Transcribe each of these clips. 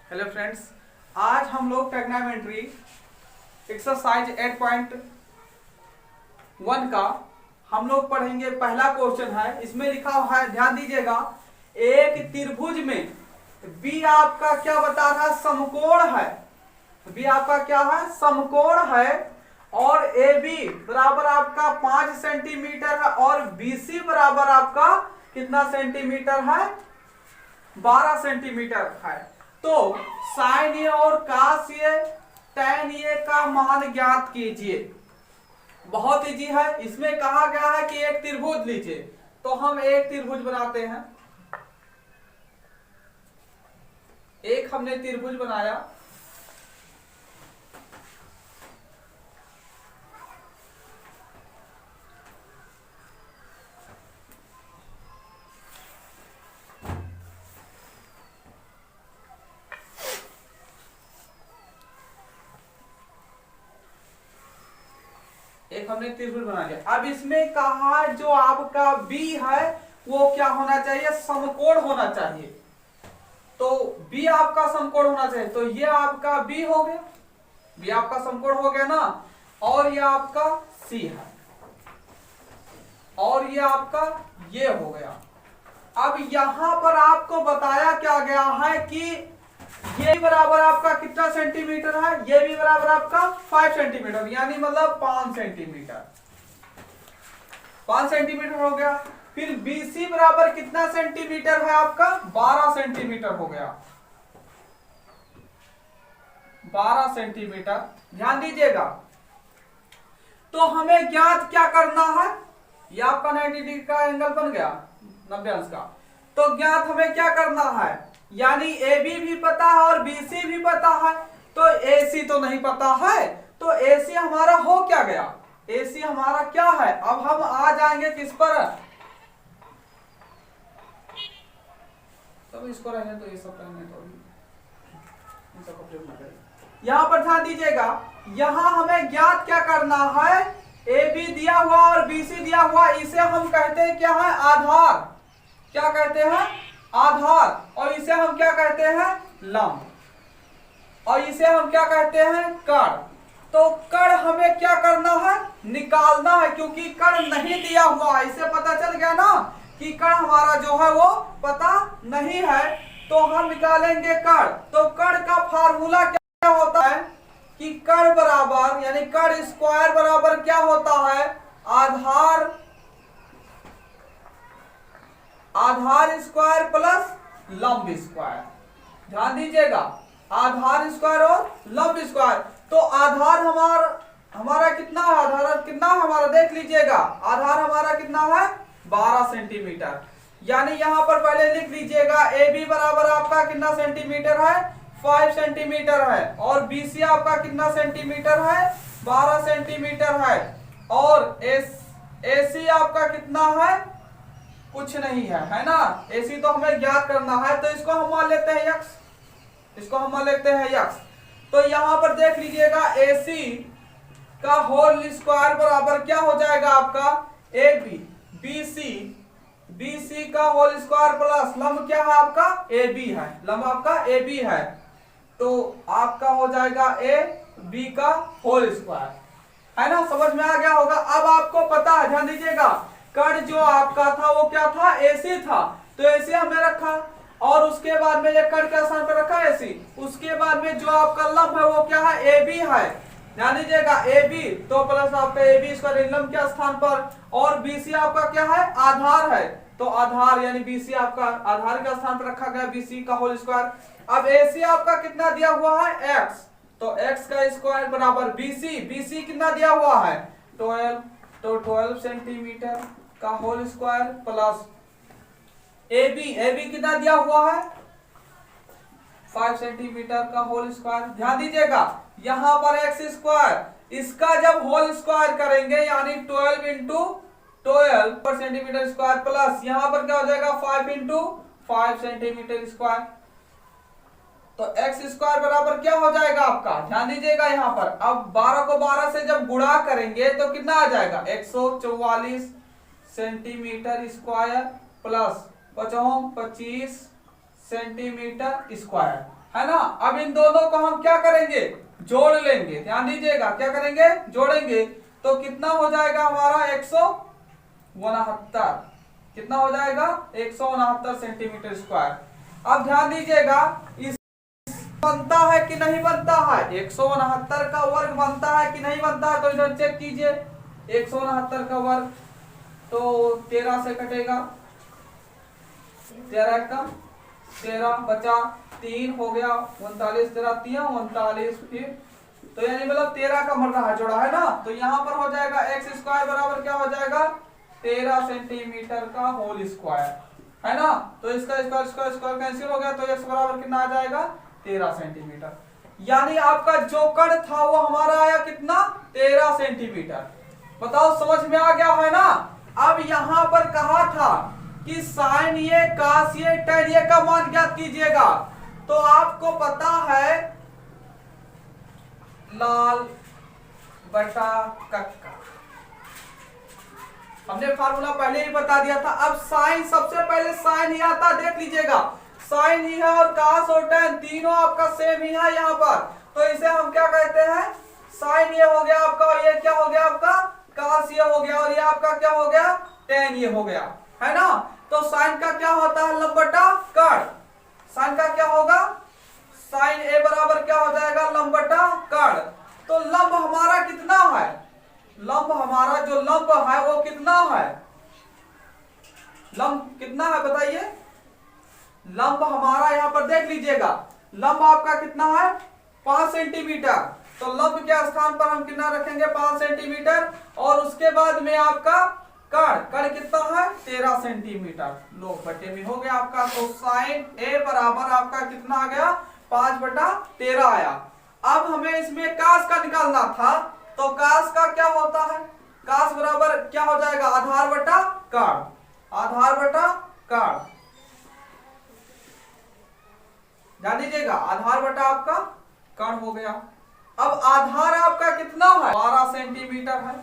Hello friends, आज हम लोग ट्रिग्नोमेट्री एक्सरसाइज 8.1 का हम लोग पढ़ेंगे। पहला क्वेश्चन है, इसमें लिखा हुआ है, ध्यान दीजिएगा। एक त्रिभुज में बी आपका क्या बता रहा है, समकोण है। बी आपका क्या है, समकोण है। और ए बी बराबर आपका 5 सेंटीमीटर है और बीसी बराबर आपका कितना सेंटीमीटर है, 12 सेंटीमीटर है। तो साइन ए और कास ए टैन ए का मान ज्ञात कीजिए। बहुत इजी है। इसमें कहा गया है कि एक त्रिभुज लीजिए, तो हम एक त्रिभुज बनाते हैं। एक हमने त्रिभुज बनाया। एक हमने त्रिभुज बना लिया। अब इसमें कहा जो आपका बी है वो क्या होना चाहिए, समकोण होना चाहिए। तो बी आपका समकोण होना चाहिए। तो ये आपका बी हो गया, बी आपका समकोण हो गया ना। और ये आपका सी है और ये आपका ये हो गया। अब यहां पर आपको बताया क्या गया है कि ये बराबर आपका कितना सेंटीमीटर है, ये भी बराबर आपका 5 सेंटीमीटर, यानी मतलब 5 सेंटीमीटर। 5 सेंटीमीटर हो गया। फिर बीसी बराबर कितना सेंटीमीटर है आपका, 12 सेंटीमीटर हो गया। 12 सेंटीमीटर, ध्यान दीजिएगा। तो हमें ज्ञात क्या करना है, ये आपका 90 डिग्री का एंगल बन गया, 90 अंश का। तो ज्ञात हमें क्या करना है, यानी ए बी भी पता है और बी सी भी पता है। तो ए सी तो नहीं पता है, तो ए सी हमारा हो क्या गया, ए सी हमारा क्या है। अब हम आ जाएंगे किस पर, तो इसको रहने तो ये सब रहने तो यहां पर ध्यान दीजिएगा। यहां हमें ज्ञात क्या करना है, ए बी दिया हुआ और बी सी दिया हुआ, इसे हम कहते हैं क्या है, आधार। क्या कहते हैं, आधार। और इसे हम क्या कहते हैं, लंब। और इसे हम क्या कहते हैं, कण। तो कण हमें क्या करना है, निकालना है, क्योंकि कण नहीं दिया हुआ है। इसे पता चल गया ना कि कण हमारा जो है वो पता नहीं है, तो हम निकालेंगे कण। तो कण का फार्मूला क्या होता है कि कण बराबर, यानी कण स्क्वायर बराबर क्या होता है, आधार स्क्वायर प्लस लंब स्क्वायर। ध्यान दीजिएगा, आधार स्क्वायर और लंब स्क्वायर। तो आधार हमारा कितना है, आधार कितना है हमारा, देख लीजिएगा। आधार हमारा कितना है, 12 सेंटीमीटर। यानी यहां पर पहले लिख लीजिएगा, ए बी बराबर आपका कितना सेंटीमीटर है, 5 सेंटीमीटर है। और बी सी आपका कितना सेंटीमीटर है, 12 सेंटीमीटर है। और ए सी आपका कितना है, कुछ नहीं है ना। एसी तो हमें ज्ञात करना है, तो इसको हम मान लेते हैं यक्स, इसको हम मान लेते हैं यक्स। तो यहां पर देख लीजिएगा, एसी का होल स्क्वायर बराबर क्या हो जाएगा आपका, ए बी, बीसी का होल स्क्वायर प्लस लंब क्या है आपका, ए बी है, लंब आपका ए बी है। तो आपका हो जाएगा ए बी का होल स्क्वायर, है ना। समझ में आ गया होगा। अब आपको पता है, ध्यान दीजिएगा, कण जो आपका था वो क्या था, एसी था। तो एसी हमने रखा और उसके बाद में ये कण के स्थान पर रखा एसी। उसके बाद में जो आपका लंब है वो क्या है, ए बी है। ध्यान दीजिएगा, ए बी तो प्लस आपका ए बी स्क्वायर लंब के स्थान पर। और बीसी आपका क्या है, आधार है। तो आधार यानी बीसी आपका आधार के स्थान पर रखा गया, बीसी का होल स्क्वायर। अब एसी आपका कितना दिया हुआ है, एक्स। तो एक्स का स्क्वायर बराबर बीसी कितना दिया हुआ है, 12। तो 12 सेंटीमीटर का whole square plus A B कितना दिया हुआ है, 5 सेंटीमीटर का होल स्क्वायर। ध्यान दीजिएगा, यहां पर एक्स स्क्वायर, इसका जब होल स्क्वायर करेंगे यानी 12 इंटू 12 पर सेंटीमीटर स्क्वायर प्लस यहां पर क्या हो जाएगा, 5 इंटू 5 सेंटीमीटर स्क्वायर। तो एक्स स्क्वायर बराबर क्या हो जाएगा आपका, ध्यान दीजिएगा यहां पर। अब 12 को 12 से जब गुणा करेंगे तो कितना आ जाएगा, 144 centimetre square plus 25 centimetre square, है ना। अब इन दोनों को हम क्या करेंगे, जोड़ लेंगे, ध्यान दीजिएगा, क्या करेंगे, जोड़ेंगे। तो कितना हो जाएगा हमारा 169, कितना हो जाएगा 169 सेंटीमीटर स्क्वायर। अब ध्यान दीजिएगा, इस बनता है कि नहीं बनता है, 169 का वर्ग बनता है कि नहीं बनता है, तो इधर चेक कीजिए। 169 का वर्ग तो 13 से कटेगा, 13 कम 13 बचा 3 हो गया 39, 13 39 फिर, तो यानी मतलब 13 का मर रहा जोड़ा है ना। तो यहाँ पर हो जाएगा एक्स स्क्वायर बराबर क्या हो जाएगा 13 सेंटीमीटर का होल स्क्वायर, है ना। तो इसका स्क्वायर स्क्वायर स्क्वायर कैंसिल हो गया, तो एक्स बराबर कितना आ जाएगा 13 सेंटीमीटर। यानी आपका जो कण था वो हमारा आया कितना 13 सेंटीमीटर। बताओ समझ में आ गया है ना। अब यहां पर कहा था कि साइन ये कास ये tan ये का मान ज्ञात कीजिएगा। तो आपको पता है लाल बटा कक्का, हमने फार्मूला पहले ही बता दिया था। अब साइन, सबसे पहले साइन ही आता, देख लीजिएगा साइन ही है और कास और tan तीनों आपका सेम ही है यहाँ पर। तो इसे हम क्या कहते हैं, साइन ये हो गया आपका, और ये क्या हो गया आपका कास ये हो गया, और ये आपका क्या हो गया tan ये हो गया, है ना। तो साइन का क्या होता है लंब बटा कर्ण, साइन का क्या होगा साइन ए बराबर क्या हो जाएगा लंब बटा कर्ण। तो लंब हमारा कितना है, लंब हमारा जो लंब है वो कितना है, लंब कितना है बताइए। लंब हमारा यहाँ पर देख लीजिएगा, लंब आपका कितना है 5 सेंटीमीटर। तो लंब के स्थान पर हम कितना रखेंगे 5 सेंटीमीटर, और उसके बाद में आपका कर्ण, कर्ण कितना है 13 सेंटीमीटर, लो बटे में हो गया आपका। तो साइन ए बराबर आपका कितना आ गया 5/13 आया। अब हमें इसमें कास का निकालना था, तो कास का क्या होता है, कास बराबर क्या हो जाएगा आधार बटा कर्ण, आधार बटा कर्ण, ध्यान दीजिएगा आधार बटा आपका कर्ण हो गया। अब आधार आपका कितना है 12 सेंटीमीटर है,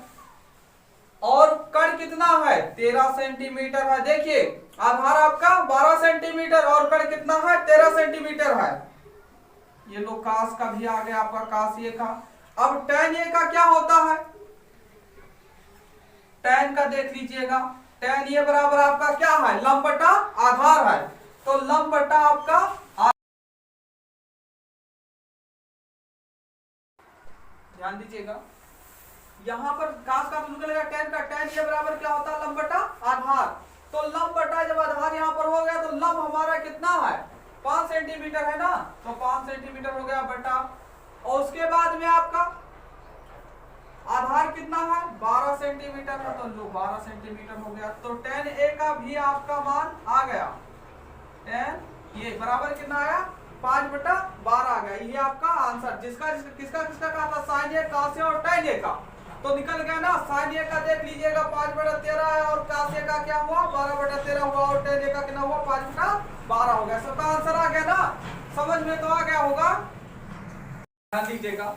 और कर्ण कितना है 13 सेंटीमीटर है। देखिए आधार आपका 12 सेंटीमीटर और कर्ण कितना है 13 सेंटीमीटर है। ये लो कास का भी आ गया आपका कास ये का। अब tan ये का क्या होता है, tan का देख लीजिएगा, tan ये बराबर आपका क्या है लंब बटा आधार है। तो लंब बटा आपका ध्यान दीजिएगा, यहां पर कास का तो निकलेगा tan का, tan ये बराबर क्या होता है लंब बटा आधार। तो लंब बटा जब आधार यहां पर हो गया तो लंब हमारा कितना है 5 सेंटीमीटर है ना, तो 5 सेंटीमीटर हो गया बटा, और उसके बाद में आपका आधार कितना है 12 सेंटीमीटर है, तो लो 12 सेंटीमीटर हो गया। तो tan ए का भी आपका मान आ गया, tan ये बराबर कितना आया 5/12 आ गया। ये आपका आंसर, जिसका किसका किसका कहा था साइन ए कास ए और tan ए का, तो निकल गया ना। साइन ए का देख लीजिएगा 5/13 है, और कास ए का क्या हुआ 12/13 हुआ, और tan ए का कितना हुआ 5/12 हो गया। सबका आंसर आ गया ना, समझ में तो आ गया होगा। ध्यान दीजिएगा,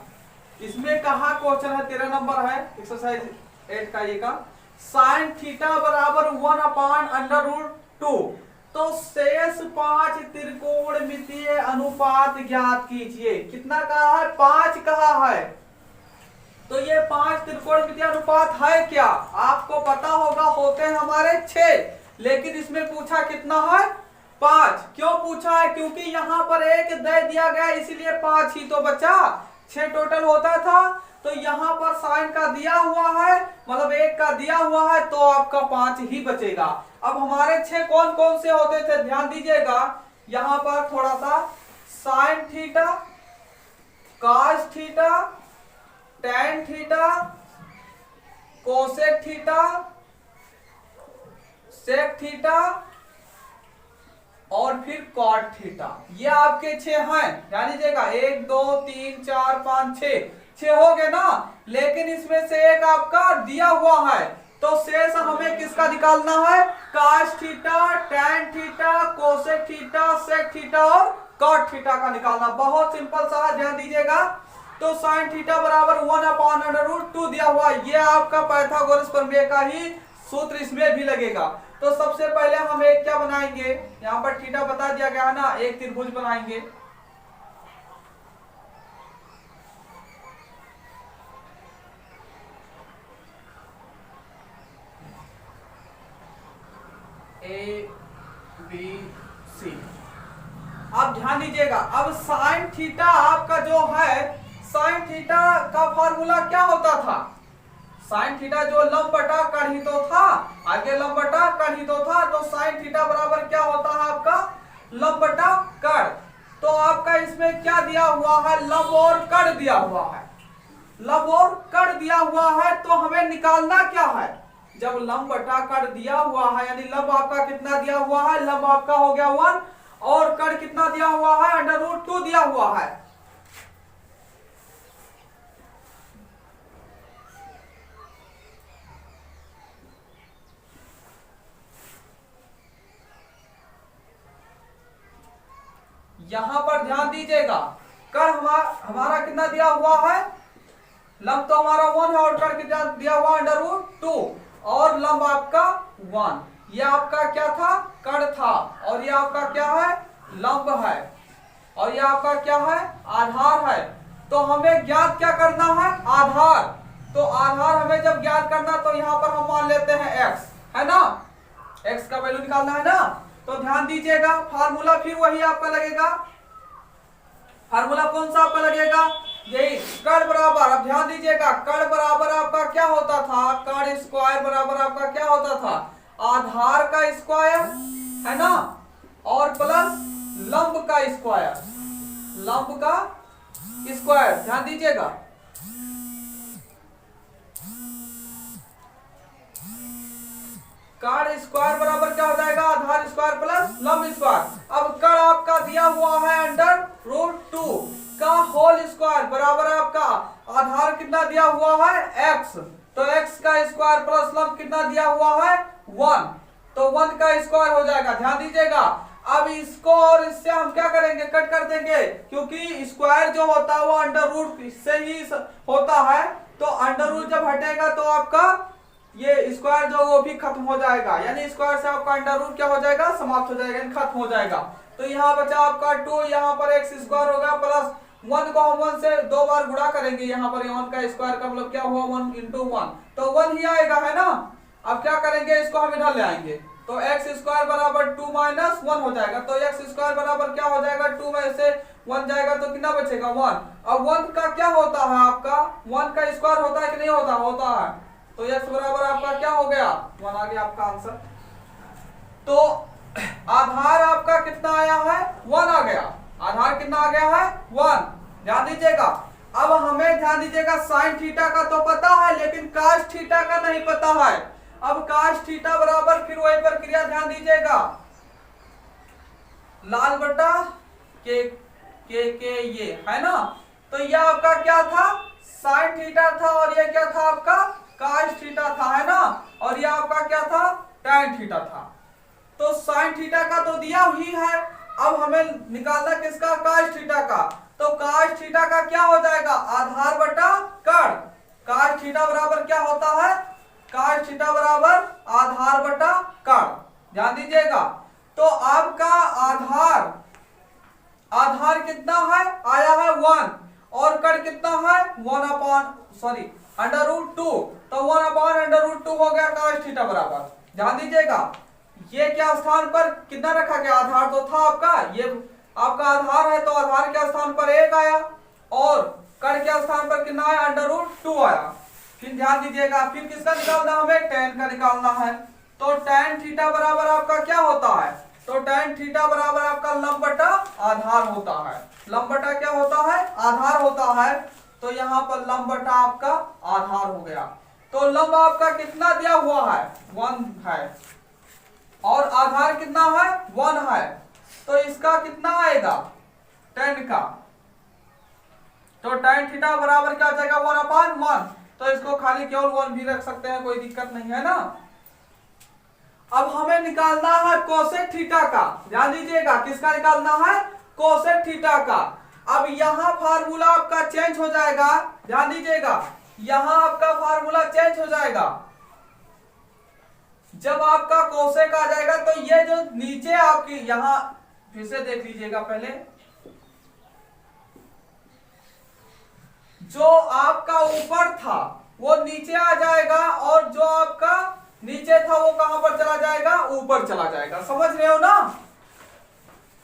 इसमें कहा क्वेश्चन है 13 नंबर है एक्सरसाइज 8 का ये का, साइन थीटा बराबर 1/√2। तो शेष 5 त्रिकोणमितीय अनुपात ज्ञात कीजिए। कितना कहा है 5 कहा है, तो ये 5 त्रिकोणमितीय अनुपात है क्या, आपको पता होगा होते हैं हमारे 6, लेकिन इसमें पूछा कितना है 5। क्यों पूछा है, क्योंकि यहाँ पर एक दे दिया गया इसीलिए 5 ही तो बचा, 6 टोटल होता था। तो यहाँ पर साइन का दिया हुआ है, मतलब 1 का दिया हुआ है, तो आपका 5 ही बचेगा। अब हमारे 6 कौन कौन से होते थे ध्यान दीजिएगा, यहाँ पर थोड़ा सा sine theta, cos theta, tan theta, cosec theta, sec theta, और फिर कॉट थीटा, ये आपके 6 हैं। ध्यान दीजिएगा 1 2 3 4 5 6 हो गए ना, लेकिन इसमें से एक आपका दिया हुआ है, तो शेष हमें किसका निकालना है cos theta, tan theta, cosec theta, sec theta और कॉट थीटा का निकालना। बहुत सिंपल सा, ध्यान दीजिएगा। तो साइन थीटा बराबर 1/√2 दिया हुआ, ये आपका पाइथागोरस प्रमेय का ही सूत्र इसमें भी लगेगा। तो सबसे पहले हम एक क्या बनाएंगे, यहाँ पर थीटा बता दिया गया है ना, एक त्रिभुज बनाएंगे, ए बी सी। अब ध्यान दीजिएगा, अब साइन थीटा आपका जो है, साइन थीटा का फॉर्मूला क्या होता था? साइन थीटा जो लंब बटा कण ही तो था, आगे लंब बटा कण ही तो था, तो साइन थीटा बराबर क्या होता है आपका? लंब बटा कण। तो आपका इसमें क्या दिया हुआ है? लंब और कण दिया हुआ है, लंब और कण दिया हुआ है। तो हमें निकालना क्या है? जब लंब बटा कण दिया हुआ है, यानी लंब आपका कितना दिया हुआ है? लंब आपका हो गया 1 और कण कितना दिया हुआ है? √2 दिया हुआ है। यहां पर ध्यान दीजिएगा, कण हमारा कितना दिया हुआ है? लंब तो हमारा 1 है और कण कितना दिया हुआ? √2 और लंब आपका 1। ये आपका क्या था? कण था। और ये आपका क्या है? लंब है। और ये आपका क्या है? आधार है। तो हमें ज्ञात क्या करना है? आधार। तो आधार हमें जब ज्ञात करना, तो यहां पर हम मान लेते हैं x, है ना? x का वैल्यू निकालना है ना। तो ध्यान दीजिएगा, फार्मूला फिर वही आपका लगेगा। फार्मूला कौन सा आपका लगेगा? यही कण बराबर। अब ध्यान दीजिएगा, कण बराबर आपका क्या होता था? कण स्क्वायर बराबर आपका क्या होता था? आधार का स्क्वायर, है ना, और प्लस लंब का स्क्वायर, लंब का स्क्वायर। ध्यान दीजिएगा, कण स्क्वायर बराबर क्या हो जाएगा? आधार स्क्वायर प्लस लंब स्क्वायर। अब कण आपका दिया हुआ है √2 का होल स्क्वायर बराबर आपका आधार कितना दिया हुआ है? x। तो x का स्क्वायर प्लस लंब कितना दिया हुआ है? 1। तो 1 का स्क्वायर हो जाएगा। ध्यान दीजिएगा, अब इसको और इससे हम क्या करेंगे? कट कर देंगे, क्योंकि स्क्वायर जो होता है वो √, से ही होता है। तो √ जब हटेगा तो आपका ये स्क्वायर जो वो भी खत्म हो जाएगा, यानी स्क्वायर से आपका √ क्या हो जाएगा? समाप्त हो जाएगा, खत्म हो जाएगा। तो यहाँ बचा आपका 2, यहाँ पर x स्क्वायर होगा प्लस 1 को हम 1 से 2 बार गुणा करेंगे। यहाँ पर 1 का स्क्वायर का मतलब क्या हुआ? 1 × 1, तो 1 ही आएगा, है ना। अब क्या करेंगे? इसको हम इधर ले आएंगे, तो x स्क्वायर बराबर 2 - 1 हो जाएगा। तो x स्क्वायर बराबर क्या हो जाएगा? 2 में से 1 जाएगा तो कितना बचेगा? 1। अब 1 का क्या होता है आपका? 1 का स्क्वायर होता है कि नहीं होता? होता है। तो x बराबर आपका क्या हो गया? 1 आ गया आपका आंसर। तो आधार आपका कितना आया है? 1 आ गया। आधार कितना आ गया है? 1। ध्यान दीजिएगा, अब हमें ध्यान दीजिएगा, साइन थीटा का तो पता है, लेकिन काश थीटा का नहीं पता है। अब काश थीटा बराबर फिर वही प्रक्रिया, ध्यान दीजिएगा, लाल बटा के ये, है ना। तो यह आपका क्या था? साइन थीटा था, और ये क्या था आपका? काश थीटा था, है ना। और ये आपका क्या था? टैन थीटा था। तो साइन थीटा का तो दिया ही है, अब हमें निकालना किसका? काश थीटा का। तो काश थीटा का क्या हो जाएगा? आधार बटा कण। काश थीटा बराबर क्या होता है? काश थीटा बराबर आधार बटा कण। ध्यान दीजिएगा, तो आपका आधार कितना है? आया है 1, और कण कितना है? √2। तो 1/√2 हो गया काश थीटा बराबर। ध्यान दीजिएगा, ये क्या स्थान पर कितना रखा गया? आधार तो था आपका, ये आपका आधार है, तो आधार के स्थान पर 1 आया, और कण के स्थान पर कितना आया? √2 आया। फिर ध्यान दीजिएगा, फिर किसका निकालना? हमें टैन का निकालना है। तो टैन थीटा बराबर आपका क्या होता है? तो टैन थीटा बराबर आपका लंब बटा आधार होता है। लंब बटा क्या होता है? आधार होता है। तो यहाँ पर लंब बटा आपका आधार हो गया। तो लंब आपका कितना दिया हुआ है? 1 है, और आधार कितना है? 1 है। तो इसका कितना आएगा? टैन का। तो टैन थीटा बराबर क्या हो जाएगा? 1/1। तो इसको खाली केवल 1 भी रख सकते हैं, कोई दिक्कत नहीं है ना। अब हमें निकालना है कोसेक थीटा का। ध्यान दीजिएगा, किसका निकालना है? कोसेक थीटा का। अब यहां फार्मूला आपका चेंज हो जाएगा। ध्यान दीजिएगा, यहां आपका फार्मूला चेंज हो जाएगा। जब आपका कोसेक आ जाएगा, तो ये जो नीचे आपकी, यहां फिर से देख लीजिएगा, पहले जो आपका ऊपर था वो नीचे आ जाएगा, और जो आपका नीचे था वो कहां पर चला जाएगा? जाएगा, ऊपर चला जाएगा। समझ रहे हो ना?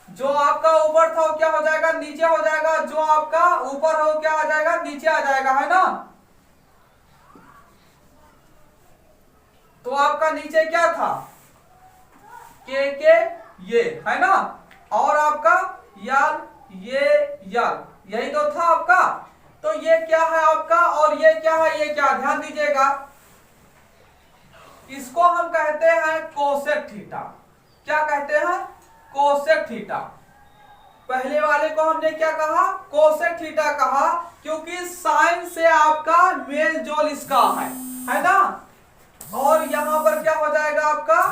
जो आपका ऊपर था वो क्या हो जाएगा, नीचे हो जाएगा, जो आपका ऊपर हो क्या आ जाएगा, नीचे आ जाएगा, है ना? तो आपका नीचे क्या था, के ये, है ना? और आपका यल, ये यल, यही तो था आपका। तो ये क्या है आपका और ये क्या है, ये क्या, ध्यान दीजिएगा। इसको हम कहते हैं कोसेक थीटा। क्या कहते हैं, कोसेक थीटा। पहले वाले को हमने क्या कहा, कोसेक थीटा कहा, क्योंकि साइन से आपका मेल जोल इसका है ना? और यहां पर क्या हो जाएगा आपका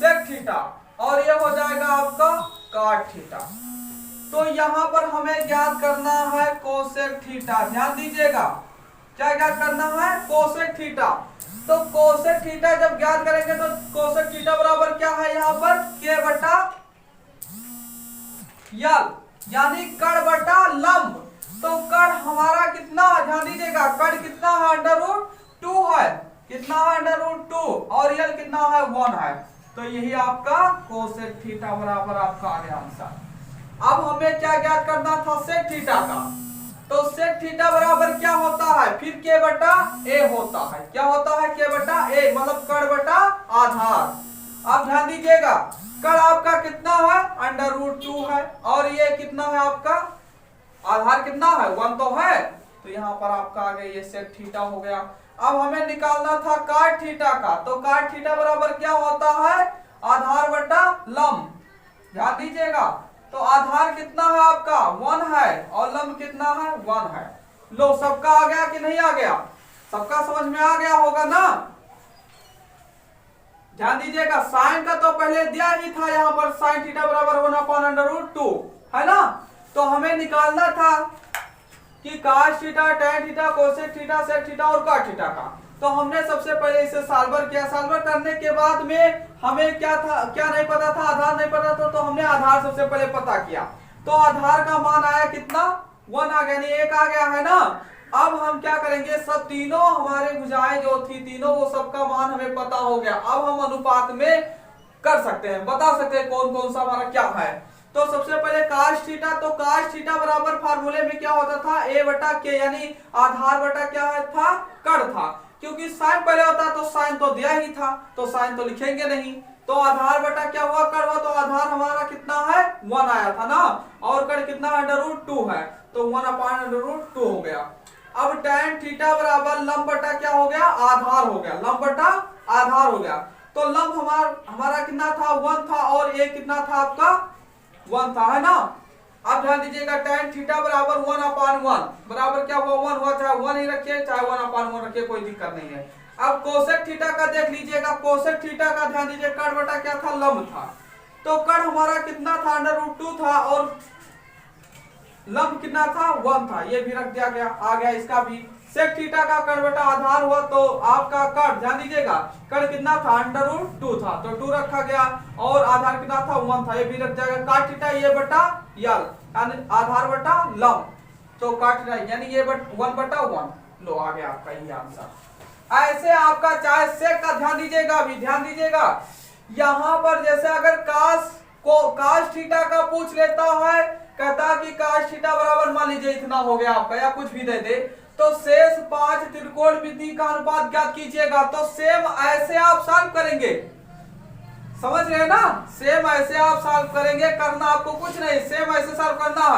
सेक थीटा, और ये हो जाएगा आपका काट थीटा। तो यहां पर हमें ज्ञात करना है कोसेक थीटा। ध्यान दीजिएगा, क्या ज्ञात करना है, कोसेक थीटा। तो कोसेक थीटा जब ज्ञात करेंगे तो कोसेक थीटा बराबर क्या है यहां पर, के बटा यल, यानी कड़ बटा लंब। तो कड़ हमारा कितना, ध्यान दीजिएगा, कड़ कितना है, √2 है। कितना है, √2, और यल कितना है, 1 है। तो यही आपका कोसेक थीटा बराबर आपका आ गया आंसर। अब हमें क्या ज्ञात करना था, सेक थीटा का। तो सेक थीटा बराबर क्या होता है, फिर के बटा ए होता है। क्या होता है, के बटा ए, मतलब कड़ बटा आधार। अब ध्यान दीजिएगा, कड़ आपका कितना है, √2 है, और ये कितना है आपका, आधार कितना है, 1 तो है। तो यहाँ पर आपका आ गया ये सेक थीटा हो गया। अब हमें निकालना था काट थीटा का। तो काट थीटा बराबर क्या होता है, आधार बटा लंब। ध्यान दीजिएगा, तो आधार कितना है आपका, 1 है, और लंब कितना है, 1 है। लो, सबका आ गया कि नहीं आ गया, सबका समझ में आ गया होगा ना? ध्यान दीजिएगा, साइन का तो पहले दिया ही था, यहाँ पर साइन थीटा बराबर 1/√2, है ना? तो हमें निकालना था कि cot theta, tan theta, cosec theta, sec theta और काट थीटा का। तो हमने सबसे पहले इसे सॉल्वर किया। सॉल्वर करने के बाद में हमें क्या था, क्या नहीं पता था, आधार नहीं पता था। तो हमने आधार सबसे पहले पता किया। तो आधार का मान आया कितना, 1 आ गया, यानी 1 आ गया, है ना? अब हम क्या करेंगे, सब तीनों हमारे भुजाएं जो थी तीनों, वो सबका मान हमें पता हो गया। अब हम अनुपात में कर सकते हैं, बता सकते हैं कौन कौन सा हमारा क्या है। तो सबसे पहले काश थीटा, तो काश थीटा बराबर फार्मूले में क्या होता था, ए बटा के, यानी आधार बटा क्या है था, कड़ था। क्योंकि साइन पहले होता तो साइन तो दिया ही था, तो साइन तो लिखेंगे नहीं। तो आधार बटा क्या हुआ, कड़ हुआ। तो आधार हमारा कितना है, 1 आया था ना, और कड़ कितना है, √2 है। तो 1/√2 हो गया। अब टैन थीटा बराबर लंब बटा क्या हो गया, आधार हो गया, लंब बटा आधार हो गया। तो लंब हमारा कितना था, 1 था, और ए कितना था आपका, 1 था, है ना? अब ध्यान दीजिएगा, टैन थीटा बराबर 1/1 बराबर क्या हुआ, 1 हुआ। चाहे 1 ही रखिए, चाहे 1/1 रखिए, कोई दिक्कत नहीं है। अब कोसेक थीटा का देख लीजिएगा। कोसेक थीटा का ध्यान दीजिए, कड़ बटा क्या था, लंब था। तो कड़ हमारा कितना था, √2 था, और लंब कितना था, 1 था। ये भी रख दिया गया, आ गया इसका भी। सेक थीटा का कड़ बटा आधार हुआ, तो आपका कड़, ध्यान दीजिएगा, कड़ कितना था, √2 था, तो 2 रखा गया, और आधार कितना था, 1 था, ये भी रख जाएगा। काट थीटा ये बटा यल, यानी आधार बटा लंब, तो काट थीटा यानी ये 1/1। लो, आ गया आपका ये आंसर। ऐसे आपका चाहे सेक का ध्यान दीजिएगा, अभी ध्यान दीजिएगा, यहां पर जैसे अगर काश थीटा का पूछ लेता है, कहता कि काश थीटा बराबर मान लीजिए इतना हो गया आपका, या कुछ भी दे दे, तो शेष 5 त्रिकोणमिति का अनुपात ज्ञात कीजिएगा। तो सेम ऐसे आप सॉल्व करेंगे, समझ रहे हैं ना? सेम ऐसे आप सॉल्व करेंगे, करना आपको कुछ नहीं, सेम ऐसे सॉल्व करना है।